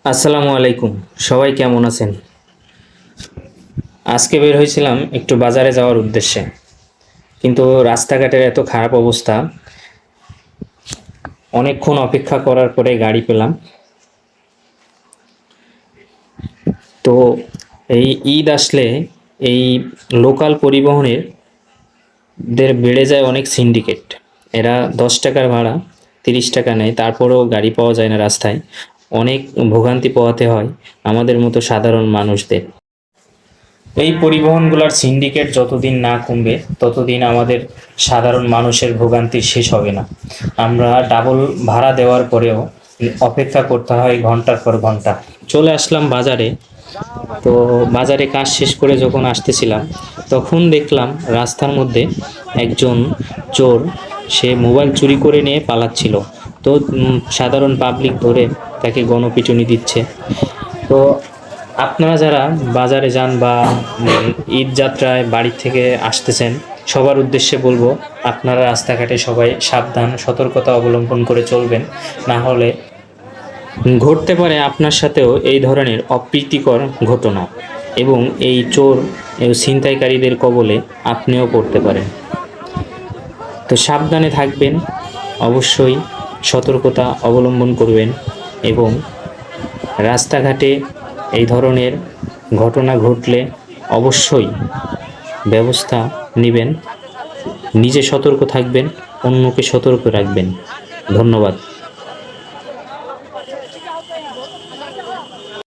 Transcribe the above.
আসসালামু আলাইকুম। সবাই কেমন আছেন? আজকে বের হয়েছিলাম একটু বাজারে যাওয়ার উদ্দেশ্যে, কিন্তু রাস্তাঘাটের এত খারাপ অবস্থা, অনেকক্ষণ অপেক্ষা করার পরে গাড়ি পেলাম। তো এই ঈদ আসলে এই লোকাল পরিবহনের বেড়ে যায় অনেক সিন্ডিকেট। এরা 10 টাকার ভাড়া 30 টাকা নেয়, তারপরেও গাড়ি পাওয়া যায় না রাস্তায়। অনেক ভোগান্তি পোহাতে হয় আমাদের মতো সাধারণ মানুষদের। এই পরিবহনগুলোর সিন্ডিকেট যতদিন না কমবে ততদিন আমাদের সাধারণ মানুষের ভোগান্তি শেষ হবে না। আমরা ডাবল ভাড়া দেওয়ার পরেও অপেক্ষা করতে হয় ঘন্টার পর ঘন্টা। চলে আসলাম বাজারে। তো বাজারে কাজ শেষ করে যখন আসতেছিলাম, তখন দেখলাম রাস্তার মধ্যে একজন চোর, সে মোবাইল চুরি করে নিয়ে পালাচ্ছিল। তো সাধারণ পাবলিক ধরে তাকে গণপিটুনি দিচ্ছে। তো আপনারা যারা বাজারে যান বা ঈদ যাত্রায় বাড়ি থেকে আসতেছেন, সবার উদ্দেশ্যে বলবো, আপনারা রাস্তাঘাটে সবাই সাবধান সতর্কতা অবলম্বন করে চলবেন। না হলে ঘটতে পারে আপনার সাথেও এই ধরনের অপ্রীতিকর ঘটনা, এবং এই চোর ছিনতাইকারীদের কবলে আপনিও পড়তে পারেন। তো সাবধানে থাকবেন, অবশ্যই সতর্কতা অবলম্বন করবেন, এবং রাস্তাঘাটে এই ধরনের ঘটনা ঘটলে অবশ্যই ব্যবস্থা নেবেন। নিজে সতর্ক থাকবেন, অন্যকে সতর্ক রাখবেন। ধন্যবাদ।